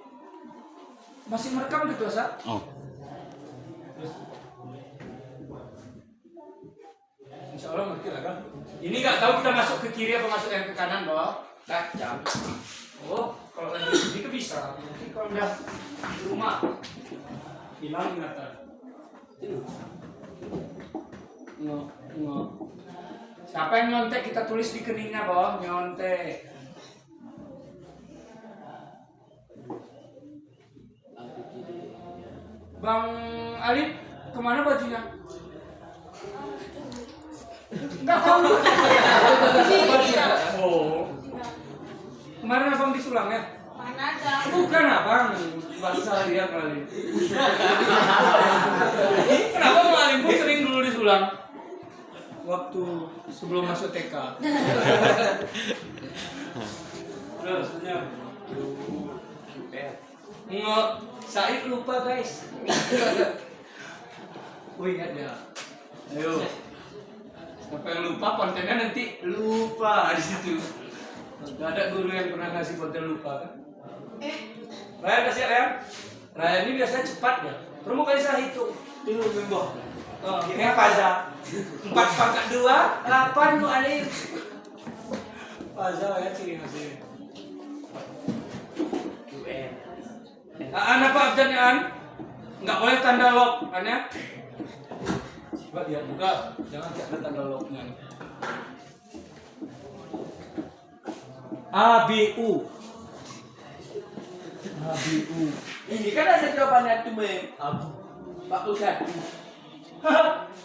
Masih merekam gitu, Sa? Oh. Insya Allah ngerti lah kan. Ini nggak tahu kita masuk ke kiri apa masuk yang ke kanan, Bawah. Kacang. Oh, kalau lagi di sini bisa. Nanti kalau udah di rumah hilang ingatan. Nggak. Siapa yang nyontek kita tulis di keningnya, Bawah. Nyontek. Bang Alif, kemana bajunya? Enggak tahu. Oh. Kemarin abang disulang ya? Mana ada? Bukan abang, bahasa dia kali. Kenapa Bang Alif pun sering dulu disulang? Waktu sebelum masuk TK. Terus, benar. Nggak, Said lupa guys. Oh ingat ya. Ayo. Siapa yang lupa kontennya nanti lupa di situ. Gak ada guru yang pernah ngasih konten lupa kan? Ryan kasih Ryan. Ryan ini biasanya cepat ya. Terus mau kali saya hitung. Dulu bimbo. Oh, kayak Paza. 4 pangkat 2, 8 lu Alif. Paza ya ciri khasnya. Apa abjadnya An? Nggak boleh tanda lock, An ya? Coba lihat buka, jangan ada tanda locknya. ABU. ABU. Ini kan ada jawabannya tuh, Bang. 41.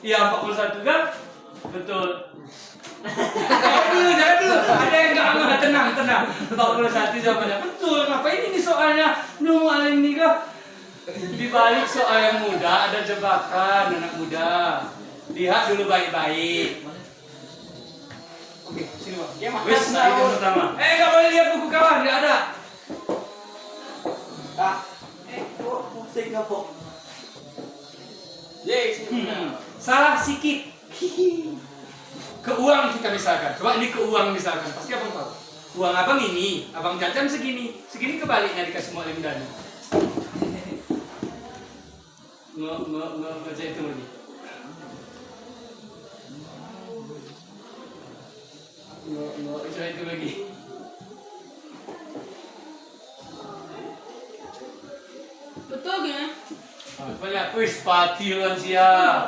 Iya 41 kan? Betul. Jangan dulu. Ada yang nggak aman, tenang. 41 jawabannya betul. Ngapain ini soalnya? Numu Alim nih kah? Di balik soal yang mudah ada jebakan anak muda. Lihat dulu baik-baik. Oke, sini Bang. Ya, makan Wes, nah, itu sahur. pertama. Nggak boleh lihat buku kawan, nggak ada. Musik apa? Yes, Salah sikit. Ke uang kita misalkan. Coba ini ke uang misalkan. Pasti abang tahu. Uang abang ini, abang jajan segini. Segini kebaliknya dikasih Mu'alim Dani. Nggak itu lagi. Nggak itu lagi. Betul kan? Banyak, wih, pati lansia.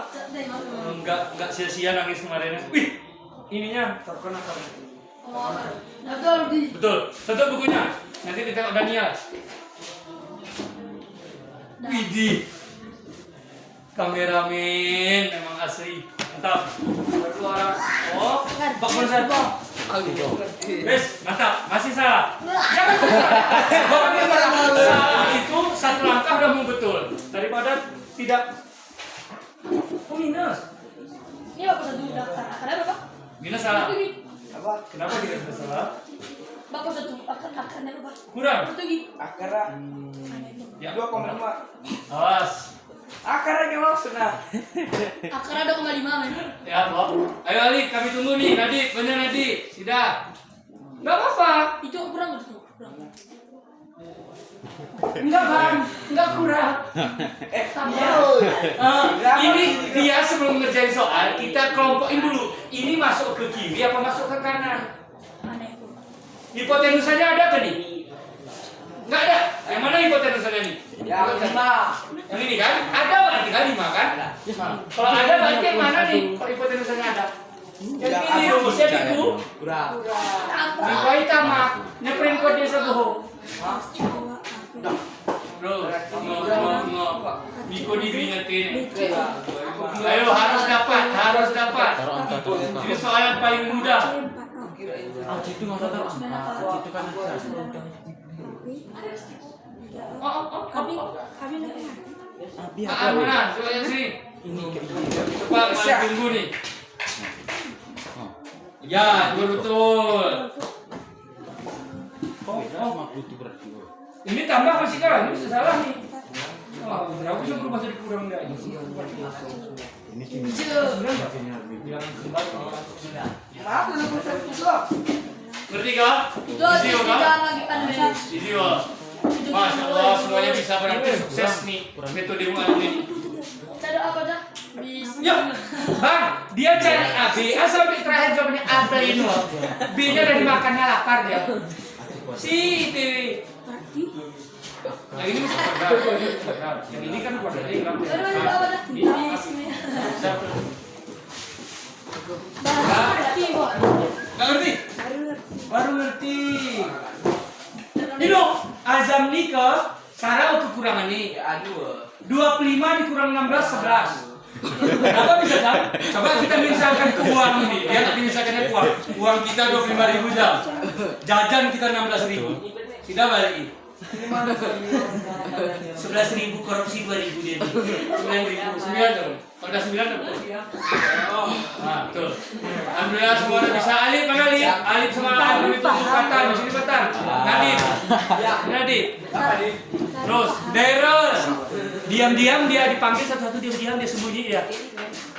Enggak sia-sia nangis kemarin. Wih, ininya terkena kan. Betul di. Betul, tutup bukunya. Nanti ditengok Daniel. Widih, kameramen memang asli. Mantap. Satu orang. Oh, 41. Wes, mantap. Masih salah. Jangan salah itu satu langkah udah mau betul daripada tidak. Oh minus. Ini apa satu daftar? Akarnya berapa? Minus salah. Apa? Kenapa tidak bisa salah? Bapak satu akarnya berapa? Kurang. Satu gini. Akarnya Ya. 2,5. Awas. Akarnya maksudnya. Akarnya 2,5 men. Ya, Bob. Ayo Ali, kami tunggu nih. Nadif, bener Nadif. Sidak. Enggak apa-apa. Itu kurang betul. Kurang. Enggak, Bang. Enggak kurang. Ini dia sebelum ngerjain soal, kita kelompokin dulu. Ini masuk ke kiri apa masuk ke kanan? Aneh. Hipotenusanya ada kan nih? Enggak ada. Yang mana hipotenusanya nih? Yang 5. Yang ini kan? Ada berarti kan 5 kan? Kalau ada berarti yang mana nih? Kalau hipotenusanya ada? Yang ini rumusnya itu. Kurang. Nikwai tamak. Nyeprin kode sa buho. Bro, nggak. Miko diingetin. Ayo harus dapat. Taruh angka. Ini soal yang paling mudah. Itu nggak usah taruh angka. Itu kan Mana? Coba yang sini. Coba malah tunggu nih. Ya, betul. Ini tambah masih kalah, ini bisa salah nih. Oh, berapa bisa berubah jadi kurang enggak? Ini sih. Maaf, belum. Ngerti kah? Itu ada Isi, tiga Kak? lagi kan men. Isi, Wak. Masya Allah, semuanya bisa. bisa berarti sukses nih metode ini. Cara apa dah? Bisa. Yuk, Bang, dia cari A, B, A sampai terakhir jawabannya A pleno. B-nya udah dimakannya lapar dia. Si itu. Yang ini bisa kuadrat. Yang ini kan kuadratnya hilang. Aduh, apa dah? Ini. Berarti, Bos. Nggak ngerti? Baru ngerti. Ini azam nikah, sekarang kekurangan nih. Aduh. 25 dikurang 16, 11. Apa bisa kan? Coba kita misalkan ke uang ini. Dia nggak misalkannya uang. Uang kita 25.000 jam. Jajan kita 16.000. Kita balikin. 11.000 korupsi 2.000 dia. 9.000. 9 dong. Kalau udah 9 dong. Oh, nah, betul. Alhamdulillah semua udah bisa. Alif mana Alif? Alif sama Alif itu Patan. Di sini Patan. Nadif. Nadif. Terus Daryl. Diam-diam dia dipanggil satu-satu, diam-diam dia sembunyi ya.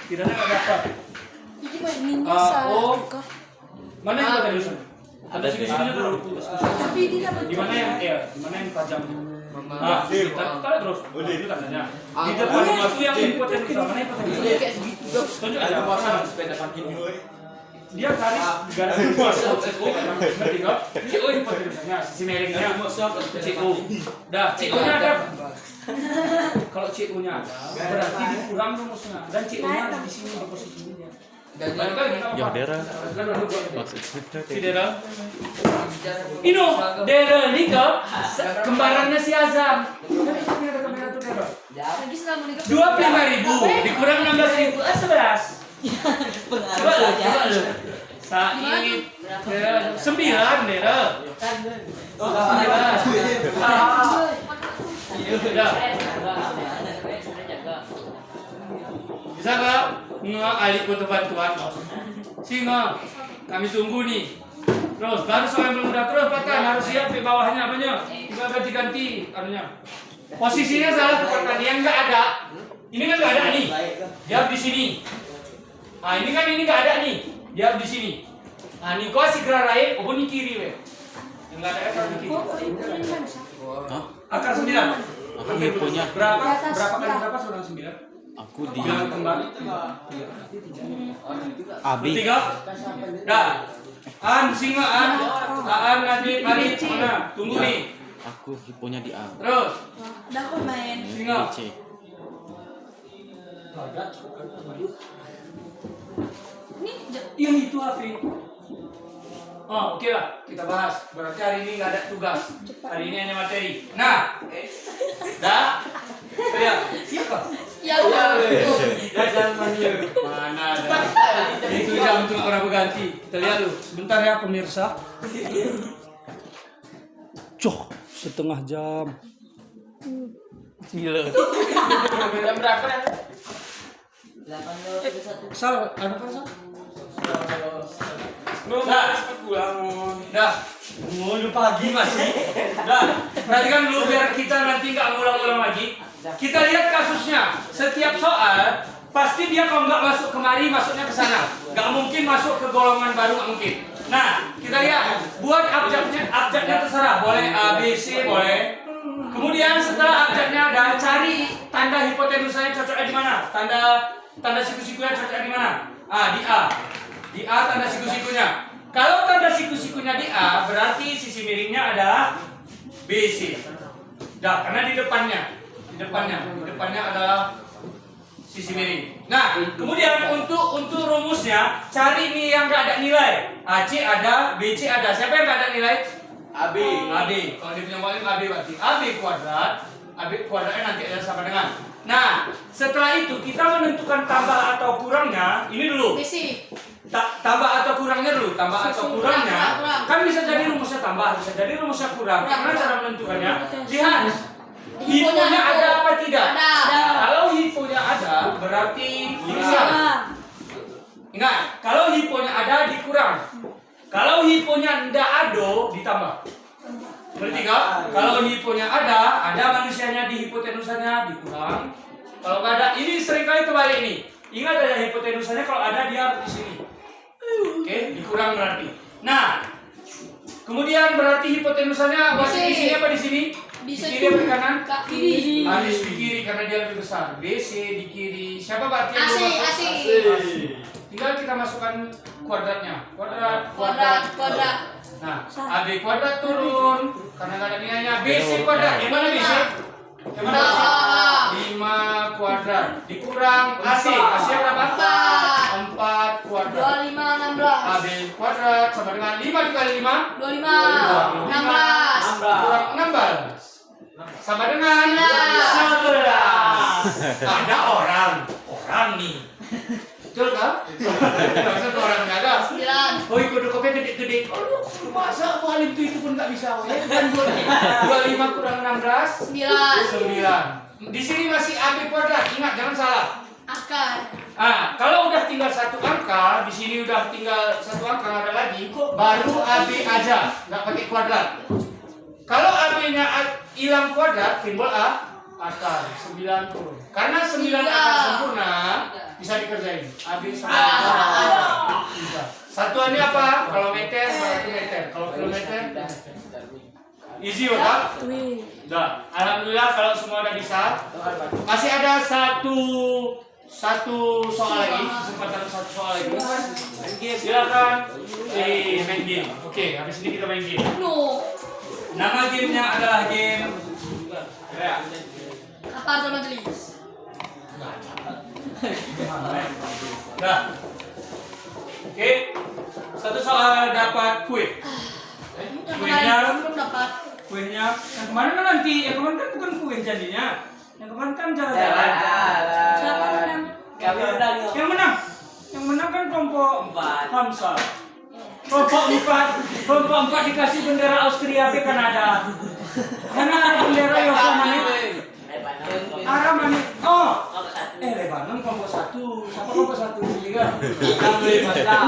Kiranya nggak dapat. Ini mainnya Oh. salah. Mana yang tadi sana? Ada sini-sininya dulu. Tapi ini dapat. Di mana yang di mana yang tajam? Ah, taruh terus. Itu tandanya. Di depan itu yang impoten bisa. Mana yang impoten? Tunjuk aja. Sepeda parkir. Dia garis ngerti kok? CO impoten misalnya, sisi miringnya. CO. Dah, CO-nya ada. Kalau CO-nya ada, berarti dikurang rumusnya. Dan CO-nya ada di sini di posisinya. Ya, Dera. Si Dera. Ino, Dera ini kembarannya si Azam. Ini ada kamera tuh Dera. Lagi selama nikah. 25.000 dikurang 16.000, 11. Coba lu. Said, 9 Dera. Oh, 9. Bisa nggak? Nggak, Alif butuh bantuan. Singa, kami tunggu nih. Terus, baru soal yang belum udah terus, Patan harus siap di bawahnya apanya? Tinggal ganti-ganti, anunya. Posisinya salah Patan, yang nggak ada. Ini kan nggak ada nih. Dia di sini. Nah, ini kan nggak ada nih. Dia di sini. Nah, ini kau si gerai, oh ini kiri weh. Yang nggak ada kan di kiri. Hah? Akar 9. Aku punya. Berapa kali berapa seorang 9? Aku di Bilang kembali. Abi. 3. Dah. An singa an. An nanti balik mana? Tunggu nih. Aku hiponya di A. Terus Udah aku main. singa. C. Ini Yang itu Afi. Oh, oke lah, kita bahas. Berarti hari ini nggak ada tugas. Hari ini hanya materi. Nah, dah. Ya, siapa? ya udah. Mana ada? Itu jam tuh orang berganti. Kita lihat dulu. Sebentar ya pemirsa. Coh, setengah jam. Gila. Jam berapa nih? Sal, ada apa Sal? Dah, pulang. Dah. Lu pagi masih. Dah. Perhatikan dulu biar kita nanti nggak ngulang-ngulang lagi. Kita lihat kasusnya. Setiap soal pasti dia kalau nggak masuk kemari masuknya ke sana. Nggak mungkin masuk ke golongan baru, nggak mungkin. Nah, kita lihat. Buat abjadnya terserah. Boleh A, B, C, boleh. Kemudian setelah abjadnya ada, cari tanda hipotenusanya cocoknya di mana? Tanda siku-sikunya cocoknya di mana? Ah, di A. Di A tanda siku-sikunya. Kalau tanda siku-sikunya di A, berarti sisi miringnya ada BC. Dah, karena di depannya adalah sisi miring. Nah, kemudian untuk rumusnya, cari nih yang nggak ada nilai. AC ada, BC ada. Siapa yang nggak ada nilai? AB. AB. Kalau dia punya paling AB berarti AB kuadrat. AB kuadratnya nanti ada sama dengan. Nah, setelah itu kita menentukan tambah atau kurangnya. Ini dulu. Besi. Tambah atau kurangnya dulu. Tambah atau kurangnya. Kurang. Kan bisa jadi rumusnya tambah, bisa jadi rumusnya kurang. Gimana cara menentukannya? Lihat. Hiponya ada apa tidak? Ada. Kalau hiponya ada, berarti bisa. Ingat, kalau hiponya ada dikurang. Kalau hiponya ndak ada ditambah. Berarti kan? Kalau hiponya ada manusianya di hipotenusanya dikurang. Kalau nggak ada, ini seringkali kebalik nih. Ingat ada hipotenusanya, kalau ada dia harus di sini. Oke, dikurang berarti. Nah, kemudian berarti hipotenusanya masih di sini apa di sini? Bisa Di kiri apa di kanan? Kiri. Aris di kiri karena dia lebih besar. BC di kiri. Siapa berarti yang AC, belum masuk? AC. Tinggal kita masukkan kuadratnya. Kuadrat. Kuadrat. Nah, AB kuadrat turun karena nggak ada nilainya. BC kuadrat. Yang mana BC? Yang mana BC? 5 kuadrat dikurang AC. AC berapa? 4 kuadrat. 25 16. AB kuadrat sama dengan 5 dikali 5. 25 16. Kurang 16. Sama dengan 11. Ada orang nih. Betul kan? Masa tuh orang nggak ada? 9. Oh, ikut kopnya gede-gede. Aduh, masa mualim itu pun nggak bisa? Ya kan 25 kurang 16. 9. Di sini masih AB kuadrat. Ingat, jangan salah. Akar. Kalau udah tinggal satu angka, di sini udah tinggal satu angka nggak ada lagi, baru AB aja, nggak pakai kuadrat. Kalau AB-nya hilang kuadrat, simbol akar 9 turun. Karena 9 akar sempurna bisa dikerjain. AB sama bisa. Satuannya apa? Kalau meter berarti meter. Kalau kilometer easy udah. Udah. Alhamdulillah kalau semua udah bisa. Masih ada satu soal lagi, kesempatan satu soal lagi. Silakan main game. Oke, habis ini kita main game. No. Nama gamenya adalah game Apa arti majelis? Dah. Oke. Satu soal dapat kue. Kemarin belum dapat. Kuenya yang kemarin kan nanti, yang kemarin kan bukan kue jadinya. Yang kemarin kan jalan-jalan. Siapa menang? Yang menang kan kelompok 4 Hamsa. Kelompok 4 dikasih bendera Austria ke Kanada. Karena ada bendera Yosa Manik. Arah Manik. Lebanon kelompok 1. Siapa kelompok 1? Liga.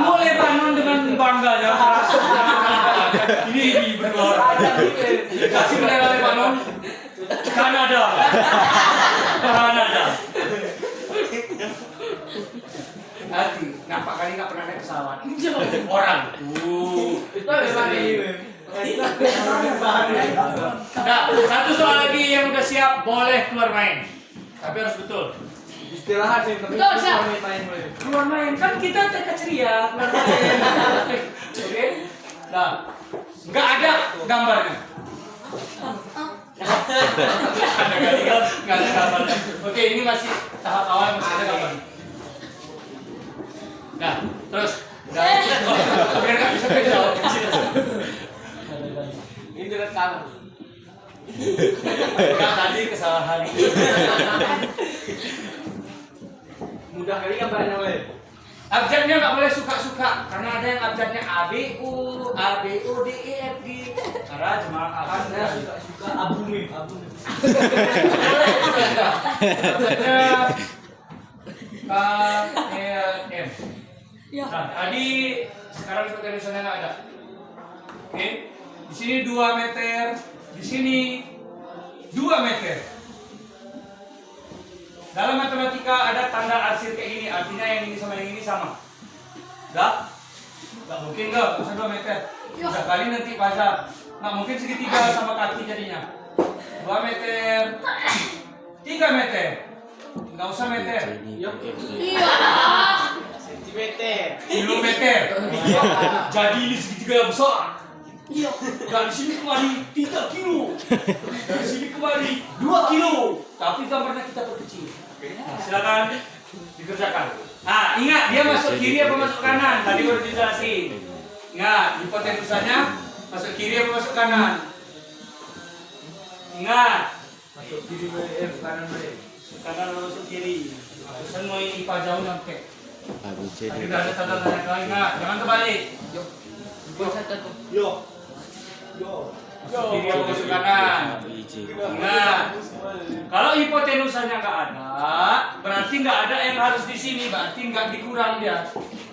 Mau Lebanon dengan bangganya. Ini berdua. Kasih bendera Lebanon. Kanada. Hati, nampak kali nggak pernah naik pesawat. Orang. Itu Nah, satu soal lagi yang udah siap boleh keluar main. Tapi harus betul. Istirahat sih, tapi Betul, siap. main boleh. Keluar main kan kita ceria keluar main. Oke. Nah, nggak ada gambarnya. Nggak ada gambarnya. Oke, ini masih tahap awal masih ada gambarnya. Nah, terus. Biar nggak bisa kejauh. Ini direkam. Enggak, tadi kesalahan. Mudah kali gambarnya boleh. Abjadnya nggak boleh suka-suka karena ada yang abjadnya A B U D E F G. Karena cuma akan Suka abumi. abjadnya K L M. Nah, tadi sekarang itu tulisannya nggak ada. Oke, di sini 2 meter, di sini 2 meter. Dalam matematika ada tanda arsir kayak gini, artinya yang ini sama yang ini sama. Enggak? Enggak mungkin enggak, bisa 2 meter. Bisa kali nanti pasang. Nggak mungkin segitiga sama kaki jadinya. 2 meter, 3 meter. Enggak usah meter. Iya. Sentimeter. Kilometer. Jadi ini segitiga yang besar. Iya. Dari sini kemari 3 kilo. Dari sini kemari 2 kilo. Tapi gambarnya kita perkecil. Nah, silakan dikerjakan. Ingat dia masuk kiri apa masuk kanan? Tadi baru dijelasin. Ingat, hipotenusanya masuk kiri apa masuk kanan? Ingat, Masuk kiri boleh, kanan boleh. kanan atau masuk kiri. Semua ini IPA jauh nyampe. Tadi udah ada tanda tanya kali. Ingat, jangan terbalik. Yo. Masuk kiri atau masuk kanan? Ingat, kalau hipotenusanya nggak ada, berarti nggak ada yang harus di sini, berarti nggak dikurang dia,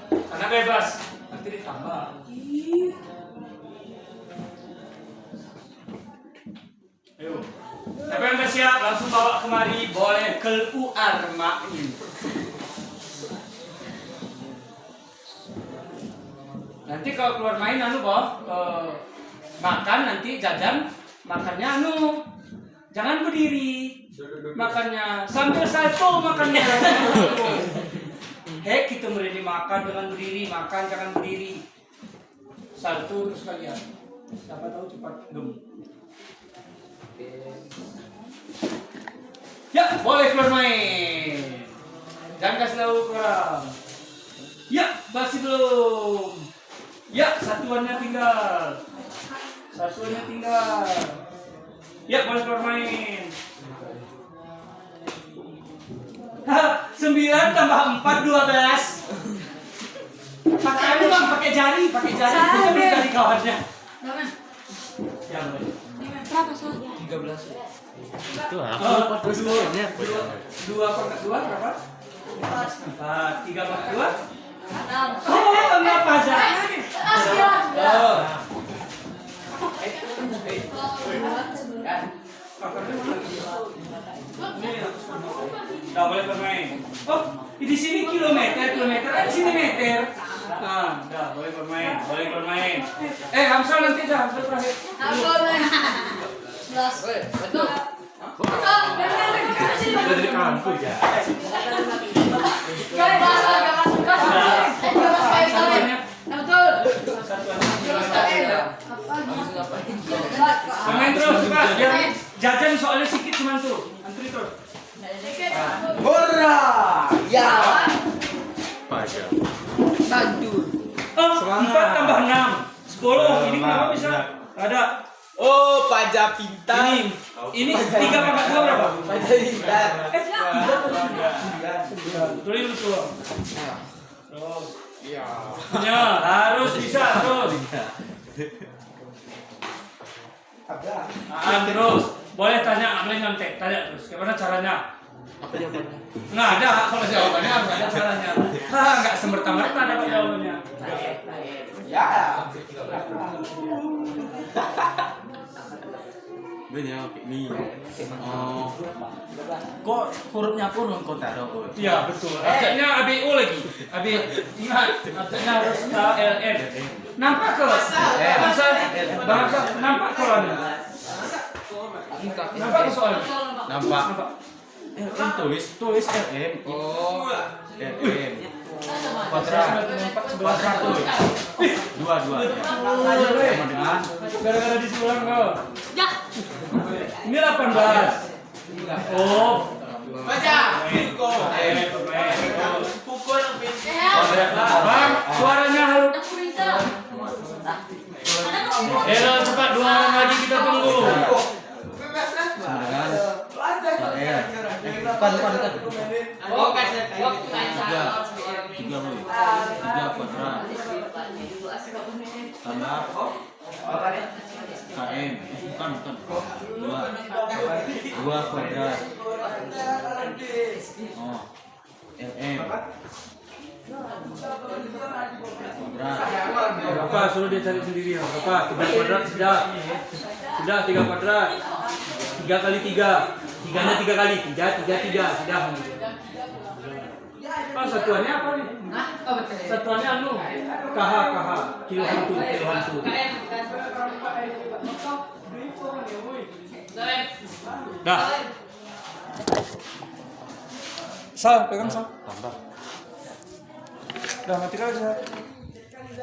karena bebas, nanti ditambah. Ayo, siapa yang udah siap langsung bawa kemari, boleh keluar main. Nanti kalau keluar main makan nanti jajan makannya Jangan berdiri makannya, sambil salto makannya. Hek, kita berdiri makan, jangan berdiri, makan jangan berdiri. Salto terus kalian. Siapa tahu cepat gemuk. Ya, boleh keluar main. Jangan kasih tahu kurang. Ya, masih belum. Ya, satuannya tinggal. Satuannya tinggal. Ya, boleh keluar main. 9 tambah 4, 12. Pakai bang, pakai jari. Kita beli jari kawannya. Jangan. Ya, boleh. Berapa soalnya? 13. Itu aku Oh, lupa tulisannya. 2 per 2 berapa? 4. 3 per 2? 6. Oh, kenapa aja? Oh. Nggak boleh bermain. Oh, di sini kilometer, di sini meter. Nah, nggak boleh bermain. Hamzah nanti dah, Hamzah terakhir. Dari kampus ya. Bermain terus, Mas. Biar jajan soalnya sedikit cuma tuh. Antri terus. Hurra! Ya. Pajak. Oh, 4 tambah 6. 10. Ini kenapa bisa? Ada. Oh, pajak pintar. Ini 3 tambah 2 berapa? Pajak pintar. Tulis dulu tuh. Terus. Iya. Ya, harus bisa terus. Terus. Boleh tanya, boleh nyontek. Tanya terus. Gimana caranya? Apa jawabannya? Nggak ada kalau jawabannya harus ada caranya. Nggak semerta-merta dapat jawabannya. Ya. Gue jawab ini. Oh. Kok hurufnya kurung kok taruh? Iya betul. Abjadnya ABO lagi. AB. Ingat, abjadnya harus KLN. Nampak ke? Bahasa nampak ke soalnya? Nampak ke soalnya? Nampak. Nampak. LM tulis LM. Oh. LM. Kuadrat. Kuadrat tuh. Dua. Sama dengan Gara-gara disulang kau. Ya. Ini 18. Oh. Baca. Pukul. Bang, suaranya harus. Hello, cepat 2 orang lagi kita tunggu. sama dengan LM. Bukan. Oh, kasih. Tiga kuadrat tambah KM. Bukan. Dua kuadrat. Oh, LM kuadrat. Bapak suruh dia cari sendiri ya. Bapak 3 kuadrat sudah. Sudah 3 kuadrat. 3 kali 3. 3-nya 3 kali. 3. Sudah. Pak satuannya apa nih? Satuannya anu. KH. Kilo hantu. Dah. Sal, pegang Sal. Tambah. Dah mati aja.